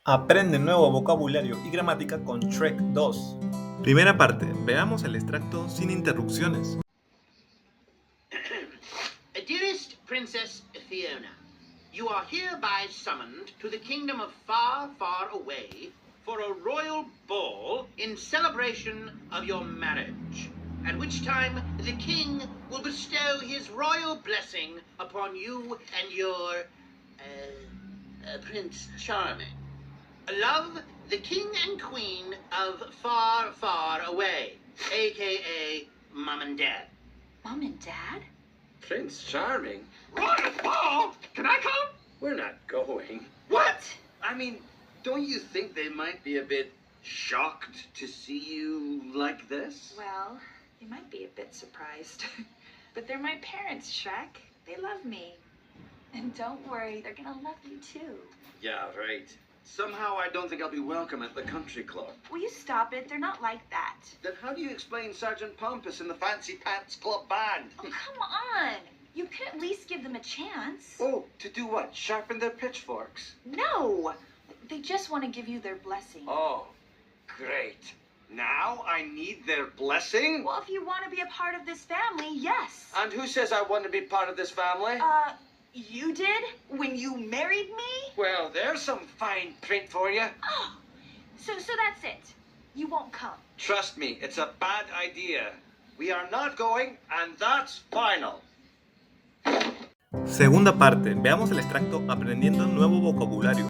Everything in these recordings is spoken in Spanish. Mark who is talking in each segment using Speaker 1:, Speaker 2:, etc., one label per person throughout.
Speaker 1: Aprende nuevo vocabulario y gramática con Shrek 2. Primera parte, veamos el extracto sin interrupciones.
Speaker 2: Dearest Princess Fiona, you are hereby summoned to the kingdom of Far, Far Away for a royal ball in celebration of your marriage, at which time the king will bestow his royal blessing upon you and your, Prince Charming. Love, the king and queen of Far, Far Away, a.k.a. Mom and Dad.
Speaker 3: Mom and Dad?
Speaker 4: Prince Charming?
Speaker 2: Royal ball? Can I come?
Speaker 4: We're not going.
Speaker 2: What?
Speaker 4: I mean, don't you think they might be a bit shocked to see you like this?
Speaker 3: Well, they might be a bit surprised. But they're my parents, Shrek. They love me. And don't worry, they're gonna love you too.
Speaker 4: Yeah, right. Somehow I don't think I'll be welcome at the country club.
Speaker 3: Will you stop it? They're not like that.
Speaker 4: Then how do you explain Sergeant Pompous and the Fancy Pants Club Band?
Speaker 3: Oh, come on. You could at least give them a chance.
Speaker 4: Oh, to do what? Sharpen their pitchforks?
Speaker 3: No! They just want to give you their blessing.
Speaker 4: Oh, great. Now I need their blessing?
Speaker 3: Well, if you want to be a part of this family, yes.
Speaker 4: And who says I want to be part of this family?
Speaker 3: You did? When you married me?
Speaker 4: Well, there's some fine print for you.
Speaker 3: Oh, so that's it. You won't come.
Speaker 4: Trust me, it's a bad idea. We are not going, and that's final.
Speaker 1: Segunda parte, veamos el extracto aprendiendo nuevo vocabulario.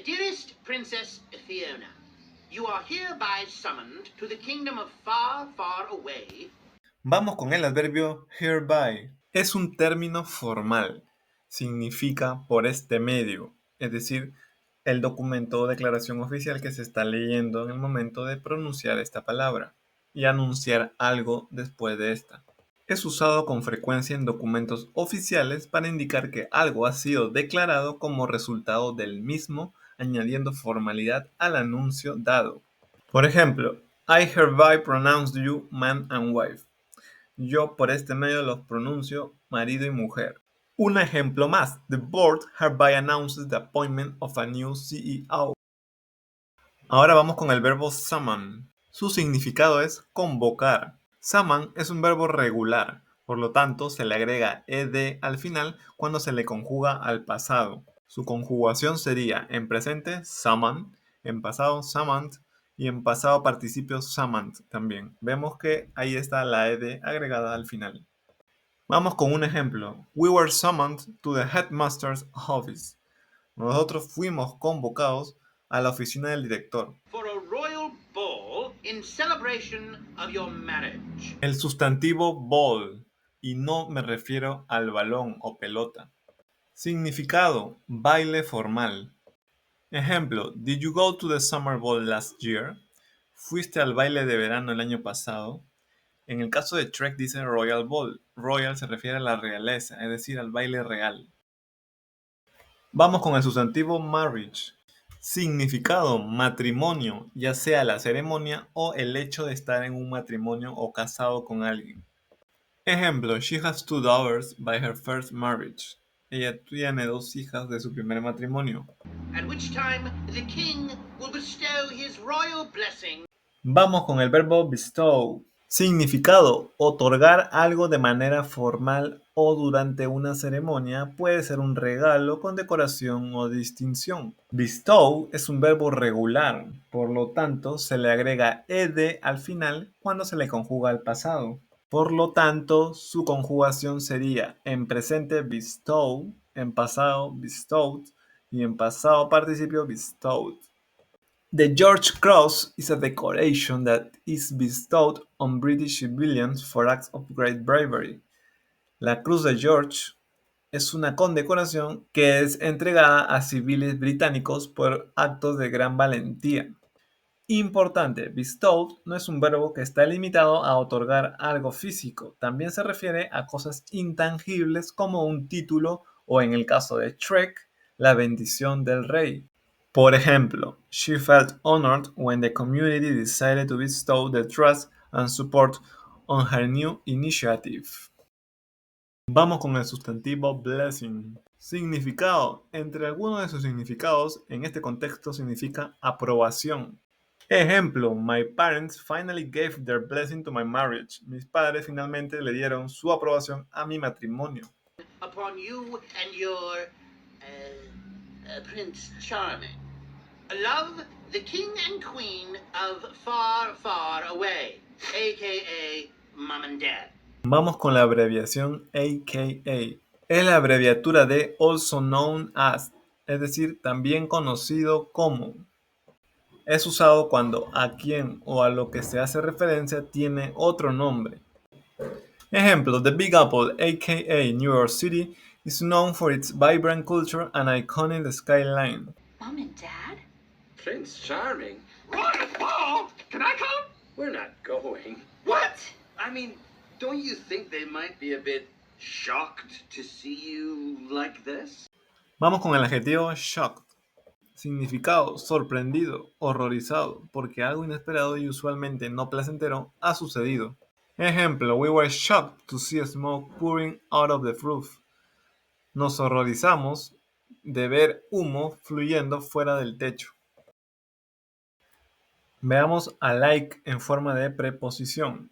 Speaker 2: Dearest Princess Fiona, you are hereby summoned to the kingdom of Far, Far Away.
Speaker 1: Vamos con el adverbio hereby. Es un término formal. Significa por este medio, es decir, el documento o declaración oficial que se está leyendo en el momento de pronunciar esta palabra y anunciar algo después de esta. Es usado con frecuencia en documentos oficiales para indicar que algo ha sido declarado como resultado del mismo, añadiendo formalidad al anuncio dado. Por ejemplo, I hereby pronounce you man and wife. Yo por este medio los pronuncio marido y mujer. Un ejemplo más. The board hereby announces the appointment of a new CEO. Ahora vamos con el verbo summon. Su significado es convocar. Summon es un verbo regular, por lo tanto se le agrega ed al final cuando se le conjuga al pasado. Su conjugación sería en presente summon, en pasado summoned y en pasado participio summoned también. Vemos que ahí está la ed agregada al final. Vamos con un ejemplo. We were summoned to the headmaster's office. Nosotros fuimos convocados a la oficina del director.
Speaker 2: For a royal ball in celebration of your marriage.
Speaker 1: El sustantivo ball, y no me refiero al balón o pelota. Significado, baile formal. Ejemplo, did you go to the summer ball last year? ¿Fuiste al baile de verano el año pasado? En el caso de Shrek dice Royal Ball. Royal se refiere a la realeza, es decir, al baile real. Vamos con el sustantivo marriage. Significado, matrimonio, ya sea la ceremonia o el hecho de estar en un matrimonio o casado con alguien. Ejemplo, she has 2 daughters by her first marriage. Ella tiene 2 hijas de su primer matrimonio.
Speaker 2: At which time the king will bestow his royal blessing.
Speaker 1: Vamos con el verbo bestow. Significado, otorgar algo de manera formal o durante una ceremonia puede ser un regalo, condecoración o distinción. Bestow es un verbo regular, por lo tanto se le agrega ed al final cuando se le conjuga al pasado. Por lo tanto, su conjugación sería en presente bestow, en pasado bestowed y en pasado participio bestowed. The George Cross is a decoration that is bestowed on British civilians for acts of great bravery. La Cruz de George es una condecoración que es entregada a civiles británicos por actos de gran valentía. Importante, bestowed no es un verbo que está limitado a otorgar algo físico, también se refiere a cosas intangibles como un título o en el caso de Shrek, la bendición del rey. Por ejemplo, she felt honored when the community decided to bestow the trust and support on her new initiative. Vamos con el sustantivo blessing. Significado. Entre algunos de sus significados, en este contexto significa aprobación. Ejemplo, my parents finally gave their blessing to my marriage. Mis padres finalmente le dieron su aprobación a mi matrimonio.
Speaker 2: Upon you and your Prince Charming. Love, the king and queen of far, far away, aka Mom and Dad.
Speaker 1: Vamos con la abreviación AKA. Es la abreviatura de also known as, es decir, también conocido como. Es usado cuando a quien o a lo que se hace referencia tiene otro nombre. Ejemplo, The Big Apple, aka New York City, is known for its vibrant culture and iconic skyline.
Speaker 3: Mom and Dad?
Speaker 4: Prince Charming?
Speaker 2: What? Paul, can I come?
Speaker 4: We're not going.
Speaker 2: What?
Speaker 4: I mean, don't you think they might be a bit shocked to see you like this?
Speaker 1: Vamos con el adjetivo shocked. Significado: sorprendido, horrorizado, porque algo inesperado y usualmente no placentero ha sucedido. Ejemplo, we were shocked to see smoke pouring out of the roof. Nos horrorizamos de ver humo fluyendo fuera del techo. Veamos a like en forma de preposición.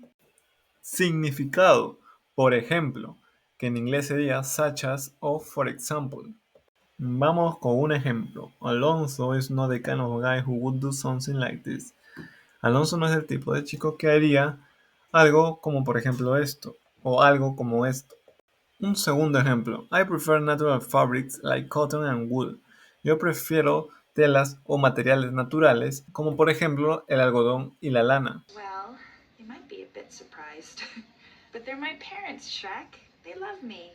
Speaker 1: Significado: por ejemplo, que en inglés sería such as o for example. Vamos con un ejemplo. Alonso is not the kind of guy who would do something like this. Alonso no es el tipo de chico que haría algo como por ejemplo esto, o algo como esto. Un segundo ejemplo. I prefer natural fabrics like cotton and wool. Yo prefiero telas o materiales naturales, como por ejemplo el algodón y la lana.
Speaker 3: Well, you might be a bit surprised. But they're my parents, Shrek. They love me.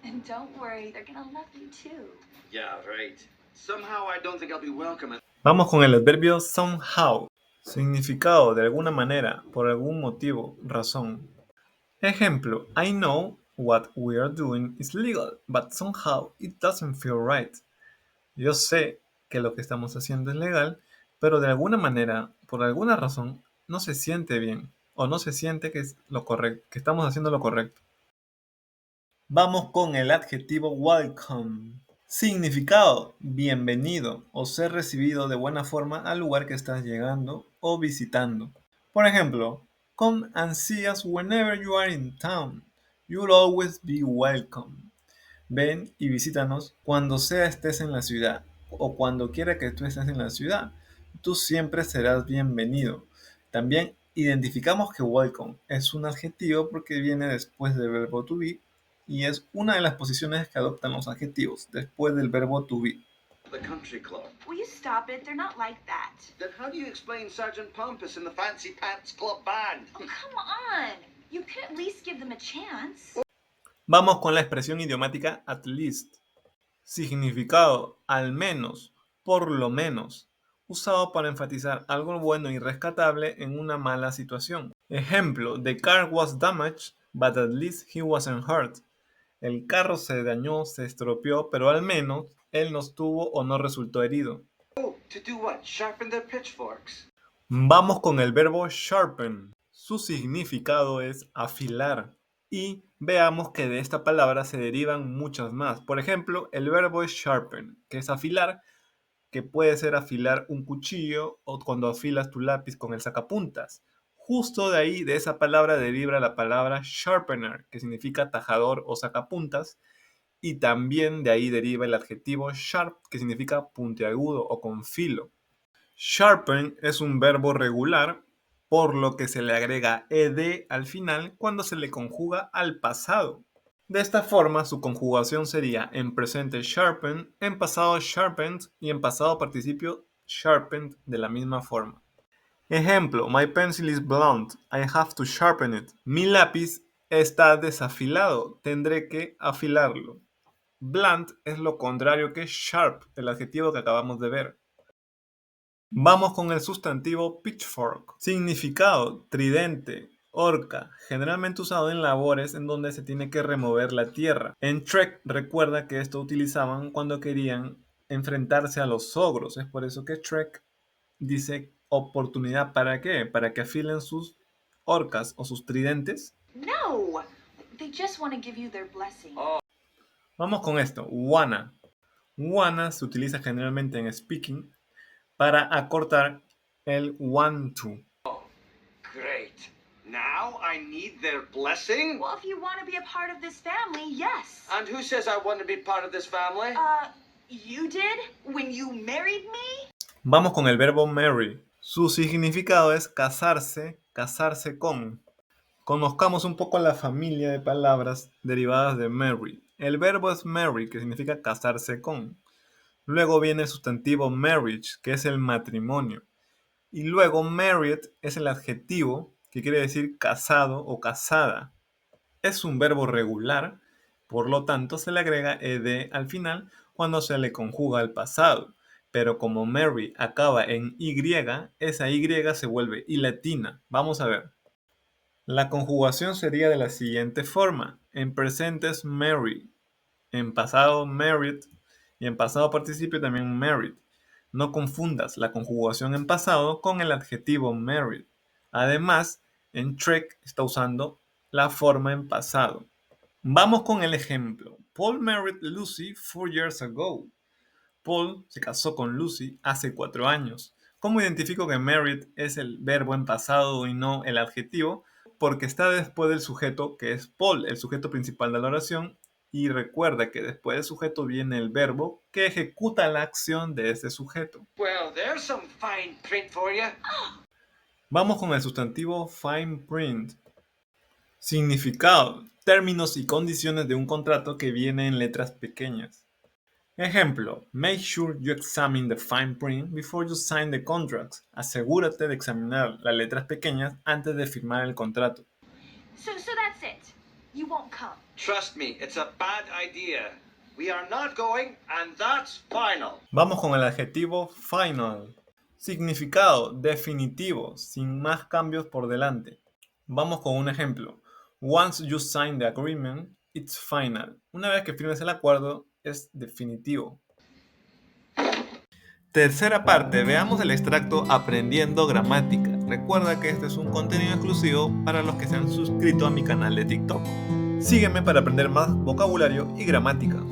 Speaker 3: And don't worry, they're gonna love you too.
Speaker 4: Yeah, right. Somehow I don't think I'll be welcome at...
Speaker 1: Vamos con el adverbio somehow. Significado: de alguna manera, por algún motivo, razón. Ejemplo, I know what we are doing is legal, but somehow it doesn't feel right. Yo sé que lo que estamos haciendo es legal, pero de alguna manera, por alguna razón, no se siente bien o no se siente que es lo correcto, que estamos haciendo lo correcto. Vamos con el adjetivo welcome. Significado: bienvenido o ser recibido de buena forma al lugar que estás llegando o visitando. Por ejemplo, come and see us whenever you are in town. You'll always be welcome. Ven y visítanos cuando sea estés en la ciudad o cuando quiera que tú estés en la ciudad. Tú siempre serás bienvenido. También identificamos que welcome es un adjetivo porque viene después del verbo to be y es una de las posiciones que adoptan los adjetivos después del verbo to be.
Speaker 4: the country club.
Speaker 3: Will you stop it? They're not like that.
Speaker 4: Then how do you explain Sergeant Pompous and the Fancy Pants Club Band?
Speaker 3: Oh, come on. You could at least give them a chance.
Speaker 1: Vamos con la expresión idiomática at least. Significado: al menos, por lo menos. Usado para enfatizar algo bueno y rescatable en una mala situación. Ejemplo, the car was damaged, but at least he wasn't hurt. El carro se dañó, se estropeó, pero al menos él no estuvo o no resultó herido.
Speaker 4: Oh, to do what? Sharpen their pitchforks?
Speaker 1: Vamos con el verbo sharpen. Su significado es afilar. Y veamos que de esta palabra se derivan muchas más. Por ejemplo, el verbo es sharpen, que es afilar, que puede ser afilar un cuchillo o cuando afilas tu lápiz con el sacapuntas. Justo de ahí, de esa palabra, deriva la palabra sharpener, que significa tajador o sacapuntas. Y también de ahí deriva el adjetivo sharp, que significa puntiagudo o con filo. Sharpen es un verbo regular, por lo que se le agrega ed al final cuando se le conjuga al pasado. De esta forma, su conjugación sería en presente sharpen, en pasado sharpened y en pasado participio sharpened de la misma forma. Ejemplo, my pencil is blunt, I have to sharpen it. Mi lápiz está desafilado, tendré que afilarlo. Blunt es lo contrario que sharp, el adjetivo que acabamos de ver. Vamos con el sustantivo pitchfork. Significado: tridente, horca, generalmente usado en labores en donde se tiene que remover la tierra. En Trek recuerda que esto utilizaban cuando querían enfrentarse a los ogros. Es por eso que Trek dice oportunidad. ¿Para qué? Para que afilen sus horcas o sus tridentes.
Speaker 3: No! They just want to give you their blessing.
Speaker 4: Oh.
Speaker 1: Vamos con esto. Wanna. Wanna se utiliza generalmente en speaking para acortar el want to.
Speaker 4: Great. Now I need their blessing?
Speaker 3: Well, if you want to be a part of this family, yes.
Speaker 4: And who says I want to be part of this family?
Speaker 3: You did when you married me?
Speaker 1: Vamos con el verbo marry. Su significado es casarse, casarse con. Conozcamos un poco la familia de palabras derivadas de marry. El verbo es marry, que significa casarse con. Luego viene el sustantivo marriage, que es el matrimonio. Y luego married es el adjetivo, que quiere decir casado o casada. Es un verbo regular, por lo tanto se le agrega ed al final cuando se le conjuga al pasado. Pero como marry acaba en y, esa y se vuelve y latina. Vamos a ver. La conjugación sería de la siguiente forma. En presente es marry, en pasado married y en pasado participio también married. No confundas la conjugación en pasado con el adjetivo married. Además, en Trek está usando la forma en pasado. Vamos con el ejemplo. Paul married Lucy 4 years ago. Paul se casó con Lucy hace 4 años. ¿Cómo identifico que married es el verbo en pasado y no el adjetivo? Porque está después del sujeto, que es Paul, el sujeto principal de la oración, y recuerda que después del sujeto viene el verbo que ejecuta la acción de ese sujeto.
Speaker 4: Well, there's some fine print for you.
Speaker 1: Vamos con el sustantivo fine print. Significado: términos y condiciones de un contrato que viene en letras pequeñas. Ejemplo: make sure you examine the fine print before you sign the contract. Asegúrate de examinar las letras pequeñas antes de firmar el contrato.
Speaker 3: So that's it. You won't come.
Speaker 4: Trust me, it's a bad idea. We are not going, and that's final.
Speaker 1: Vamos con el adjetivo final. Significado: definitivo, sin más cambios por delante. Vamos con un ejemplo. Once you sign the agreement, it's final. Una vez que firmes el acuerdo, es definitivo. Tercera parte, veamos el extracto Aprendiendo Gramática. Recuerda que este es un contenido exclusivo para los que se han suscrito a mi canal de TikTok. Sígueme para aprender más vocabulario y gramática.